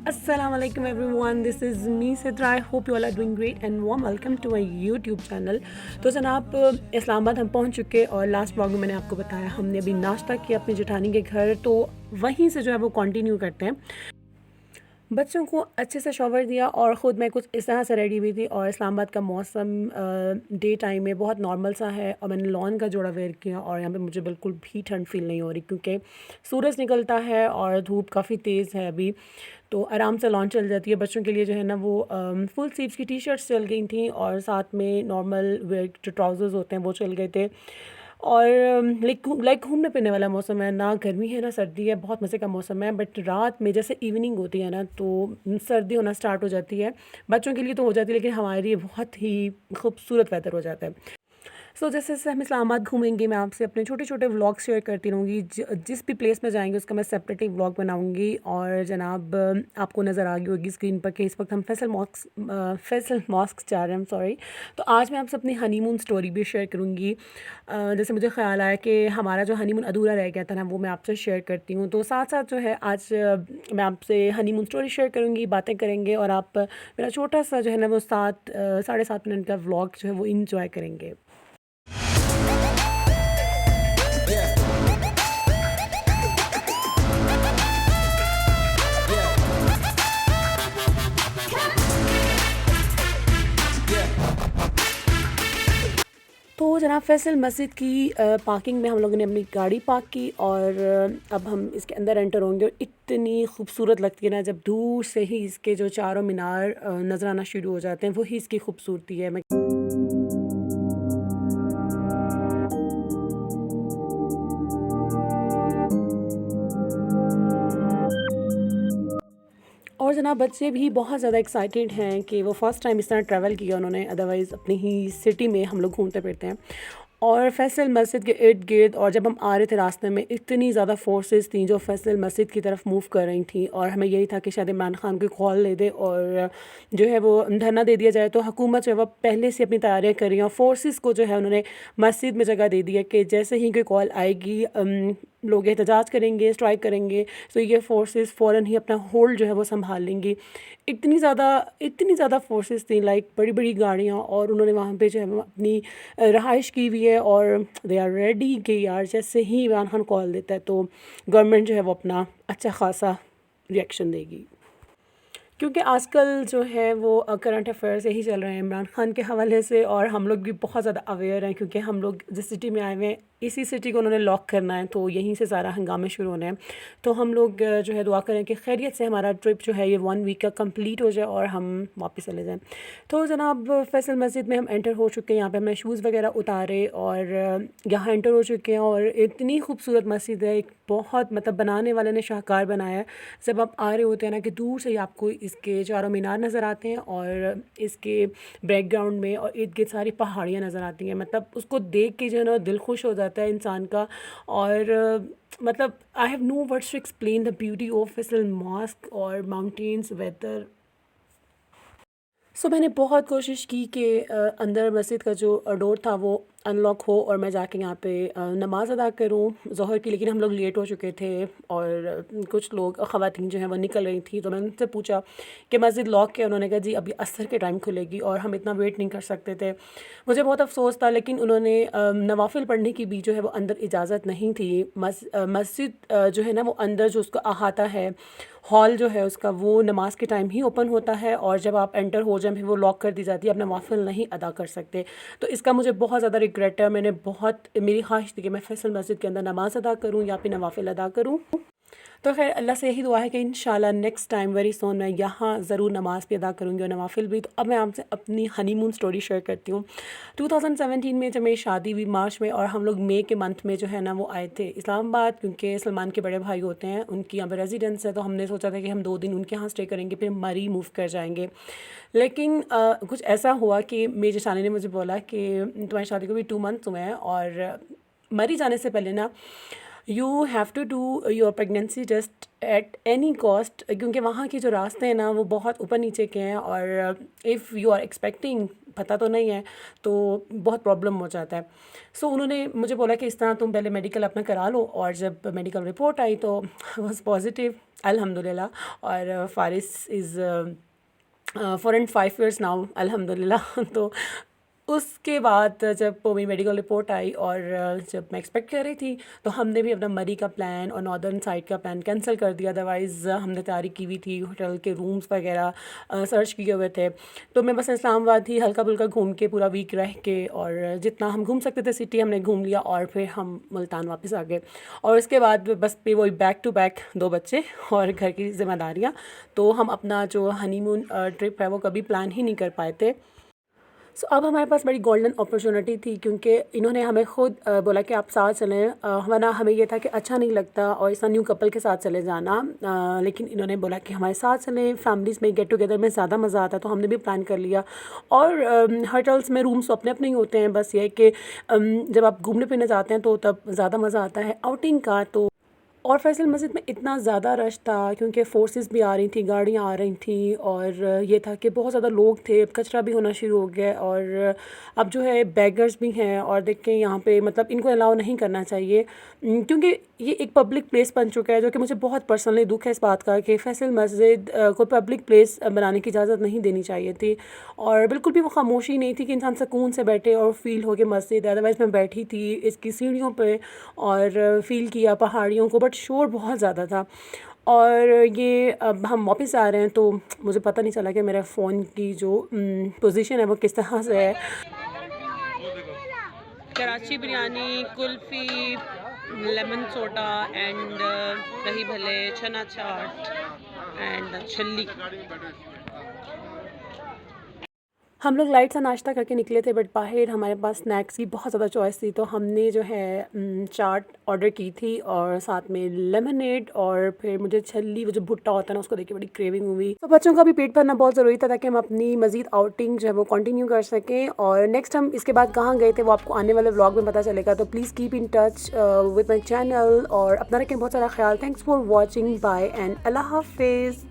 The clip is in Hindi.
Assalamualaikum everyone, this is me Sidra. I hope you all are doing great and warm welcome to my YouTube channel. तो जनाब इस्लामाबाद हम पहुंच चुके और लास्ट व्लॉग में मैंने आपको बताया हमने अभी नाश्ता किया अपनी जेठानी के घर, तो वहीं से जो है वो कंटिन्यू करते हैं। बच्चों को अच्छे से शॉवर दिया और ख़ुद मैं कुछ इस तरह से रेडी हुई थी। और इस्लामाबाद का मौसम डे टाइम में बहुत नॉर्मल सा है और मैंने लॉन का जोड़ा वेयर किया और यहाँ पे मुझे बिल्कुल भी ठंड फील नहीं हो रही क्योंकि सूरज निकलता है और धूप काफ़ी तेज़ है अभी, तो आराम से लॉन चल जाती है। बच्चों के लिए जो है ना वो फुल स्लीव्स की टी शर्ट्स चल गई थी और साथ में नॉर्मल वेयर जो ट्राउज़र्स होते हैं वो चल गए थे। और लाइक घूमने फिरने वाला मौसम है, ना गर्मी है ना सर्दी है, बहुत मज़े का मौसम है। बट रात में जैसे इवनिंग होती है ना तो सर्दी होना स्टार्ट हो जाती है। बच्चों के लिए तो हो जाती है लेकिन हमारे लिए बहुत ही खूबसूरत वेदर हो जाता है। जैसे जैसे हम इस्लामाबाद घूमेंगे मैं आपसे अपने छोटे छोटे व्लॉग शेयर करती रहूँगी। जिस भी प्लेस में जाएंगे उसका मैं सेपरेटली व्लॉग बनाऊँगी। और जनाब आपको नज़र आ गई होगी स्क्रीन पर कि इस वक्त हम फैसल मॉस्क जा रहे हैं, सॉरी। तो आज मैं आपसे अपनी हनीमून स्टोरी भी शेयर करूँगी। जैसे मुझे ख़्याल आया कि हमारा जो हनीमून अधूरा रह गया था ना वो मैं आपसे शेयर करती हूँ। तो साथ साथ जो है आज मैं आपसे हनीमून स्टोरी शेयर करूँगी, बातें करेंगे और आप मेरा छोटा सा जो है ना वो 7-7.5 मिनट का व्लॉग जो है वो इंजॉय करेंगे। तो जनाब फैसल मस्जिद की पार्किंग में हम लोगों ने अपनी गाड़ी पार्क की और अब हम इसके अंदर एंटर होंगे। और इतनी खूबसूरत लगती है ना जब दूर से ही इसके जो चारों मीनार नज़र आना शुरू हो जाते हैं, वही इसकी खूबसूरती है। मैं और जनाब बच्चे भी बहुत ज़्यादा एक्साइटेड हैं कि वो फ़र्स्ट टाइम इस तरह ट्रैवल किया उन्होंने, अदरवाइज़ अपनी ही सिटी में हम लोग घूमते फिरते हैं। और फैसल मस्जिद के इर्द गिर्द और जब हम आ रहे थे रास्ते में इतनी ज़्यादा फोर्सेस थी जो फैसल मस्जिद की तरफ मूव कर रही थी और हमें यही था कि शायद इमरान खान को कॉल ले दे और जो है वो धरना दे दिया जाए। तो हुकूमत जो है वो पहले से अपनी तैयारियां कर रही हैं और फोर्सेस को जो है उन्होंने मस्जिद में जगह दे दी है कि जैसे ही कोई कॉल आएगी लोग एहतजाज करेंगे, स्ट्राइक करेंगे, तो ये फोर्सेस फ़ौरन ही अपना होल्ड जो है वो संभाल लेंगी। इतनी ज़्यादा फोर्सेस थी, लाइक बड़ी बड़ी गाड़ियाँ, और उन्होंने वहाँ पे जो है वो अपनी रहाइश की हुई है और दे आर रेडी कि यार जैसे ही इमरान खान कॉल देता है तो गवर्नमेंट जो है वो अपना अच्छा खासा रिएक्शन देगी। क्योंकि आजकल जो है वो करंट अफेयर्स यही चल रहे हैं इमरान खान के हवाले से और हम लोग भी बहुत ज़्यादा अवेयर हैं क्योंकि हम लोग जिस सिटी में आए हुए हैं इसी सिटी को उन्होंने लॉक करना है, तो यहीं से सारा हंगामे शुरू होने हैं। तो हम लोग जो है दुआ करें कि खैरियत से हमारा ट्रिप जो है ये 1 वीक का कंप्लीट हो जाए और हम वापस चले जाएं। तो जनाब फैसल मस्जिद में हम एंटर हो चुके हैं, यहाँ पे हमने शूज़ वगैरह उतारे और यहाँ एंटर हो चुके हैं। और इतनी खूबसूरत मस्जिद है, एक बहुत मतलब बनाने वाले ने शाहकार बनाया है। जब आप आ रहे होते हैं ना कि दूर से ही आपको इसके चारों मीनार नज़र आते हैं और इसके बैकग्राउंड में और इर्द गिर्द सारी पहाड़ियाँ नज़र आती हैं। मतलब उसको देख के जो है ना दिल खुश हो जाता है इंसान का। और मतलब I have no words to explain the beauty of Faisal mosque और माउंटेन्स वेदर। मैंने बहुत कोशिश की कि अंदर मस्जिद का जो डोर था वो अनलॉक हो और मैं जाके यहाँ पे नमाज़ अदा करूँ ज़ोहर की, लेकिन हम लोग लेट हो चुके थे और कुछ लोग ख़वातीन जो हैं वो निकल रही थी। तो मैंने उनसे पूछा कि मस्जिद लॉक है, उन्होंने कहा जी अभी असर के टाइम खुलेगी और हम इतना वेट नहीं कर सकते थे। मुझे बहुत अफसोस था, लेकिन उन्होंने नवाफिल पढ़ने की भी जो है वो अंदर इजाज़त नहीं थी। मस्जिद जो है ना वो अंदर जो उसका अहाता है हॉल जो है उसका वो नमाज के टाइम ही ओपन होता है और जब आप एंटर हो जाए फिर वो लॉक कर दी जाती है, आप नवाफिल नहीं अदा कर सकते। तो इसका मुझे बहुत ज़्यादा रिग्रेट है। मेरी ख्वाहिश थी कि मैं फैसल मस्जिद के अंदर नमाज़ अदा करूँ या फिर नवाफिल अदा करूँ। तो खैर अल्लाह से यही दुआ है कि इंशाल्लाह नेक्स्ट टाइम वेरी सून मैं यहाँ ज़रूर नमाज़ भी अदा करूँगी और नवाफिल भी। तो अब मैं आपसे अपनी हनीमून स्टोरी शेयर करती हूँ। 2017 में जब मेरी शादी हुई मार्च में, और हम लोग मई के मंथ में जो है ना वो आए थे इस्लामाबाद, क्योंकि सलमान के बड़े भाई होते हैं उनकी यहाँ पर रेजिडेंस है। तो हमने सोचा था कि हम 2 दिन उनके यहाँ स्टे करेंगे फिर मरी मूव कर जाएंगे। लेकिन कुछ ऐसा हुआ कि मेरी जेठानी ने मुझे बोला कि तुम्हारी शादी को भी 2 मंथ्स हुए हैं और मरी जाने से पहले ना you have to do your pregnancy test at any cost, क्योंकि वहाँ के जो रास्ते हैं ना वो बहुत ऊपर नीचे के हैं और इफ़ यू आर एक्सपेक्टिंग पता तो नहीं है, तो बहुत प्रॉब्लम हो जाता है। सो उन्होंने मुझे बोला कि इस तरह तुम पहले मेडिकल अपना करा लो, और जब मेडिकल रिपोर्ट आई तो वाज पॉजिटिव अल्हम्दुलिल्लाह। और Faris is 4 and 5 years now अल्हम्दुलिल्लाह। तो उसके बाद जब वो मेरी मेडिकल रिपोर्ट आई, और जब मैं एक्सपेक्ट कर रही थी, तो हमने भी अपना मरी का प्लान और नॉर्दर्न साइड का प्लान कैंसिल कर दिया। अदरवाइज़ हमने तैयारी की हुई थी, होटल के रूम्स वगैरह सर्च किए हुए थे। तो मैं बस इस्लामाबाद ही हल्का फुल्का घूम के पूरा वीक रह के, और जितना हम घूम सकते थे सिटी हमने घूम लिया, और फिर हम मुल्तान वापस आ गए। और उसके बाद बस पे वही बैक टू बैक 2 बच्चे और घर की ज़िम्मेदारियाँ। तो हम अपना जो हनीमून ट्रिप है वो कभी प्लान ही नहीं कर पाए थे। सो अब हमारे पास बड़ी गोल्डन अपॉर्चुनिटी थी, क्योंकि इन्होंने हमें ख़ुद बोला कि आप साथ चलें। वरना हमें ये था कि अच्छा नहीं लगता और इस न्यू कपल के साथ चले जाना। लेकिन इन्होंने बोला कि हमारे साथ चलें, फैमिलीज़ में गेट टुगेदर में ज़्यादा मज़ा आता है, तो हमने भी प्लान कर लिया। और होटल्स में रूम्स तो अपने अपने ही होते हैं, बस ये है कि जब आप घूमने फिरने जाते हैं तो तब ज़्यादा मज़ा आता है आउटिंग का। तो और फैसल मस्जिद में इतना ज़्यादा रश था, क्योंकि फोर्सेस भी आ रही थी, गाड़ियाँ आ रही थी, और ये था कि बहुत ज़्यादा लोग थे, कचरा भी होना शुरू हो गया। और अब जो है बैगर्स भी हैं, और देखें यहाँ पे मतलब इनको अलाउ नहीं करना चाहिए, क्योंकि ये एक पब्लिक प्लेस बन चुका है। जो कि मुझे बहुत पर्सनली दुख है इस बात का कि फैसल मस्जिद को पब्लिक प्लेस बनाने की इजाज़त नहीं देनी चाहिए थी। और बिल्कुल भी वो खामोशी नहीं थी कि इंसान सुकून से बैठे और फ़ील हो के मस्जिद। अदरवाइज़ मैं बैठी थी इसकी सीढ़ियों पे और फ़ील किया पहाड़ियों को, बट शोर बहुत ज़्यादा था। और ये अब हम वापस आ रहे हैं, तो मुझे पता नहीं चला कि मेरे फ़ोन की जो पोजीशन है वो किस तरह से है। Karachi biryani, kulfi, lemon soda and दही भल्ले, चना चाट एंड छल्ली। हम लोग लाइट सा नाश्ता करके निकले थे, बट बाहर हमारे पास स्नैक्स की बहुत ज़्यादा चॉइस थी। तो हमने जो है चाट ऑर्डर की थी, और साथ में लेमनेड, और फिर मुझे छल्ली, वो जो भुट्टा होता है ना, उसको देख के बड़ी क्रेविंग हुई। तो बच्चों का भी पेट भरना बहुत ज़रूरी था, ताकि हम अपनी मज़ीद आउटिंग जो है वो कंटिन्यू कर सकें। और नेक्स्ट हम इसके बाद कहाँ गए थे वो आपको आने वाले व्लॉग में पता चलेगा। तो please keep in touch with my channel, और अपना रखें बहुत सारा ख्याल। Thanks for watching, bye and अल्लाह हाफिज़।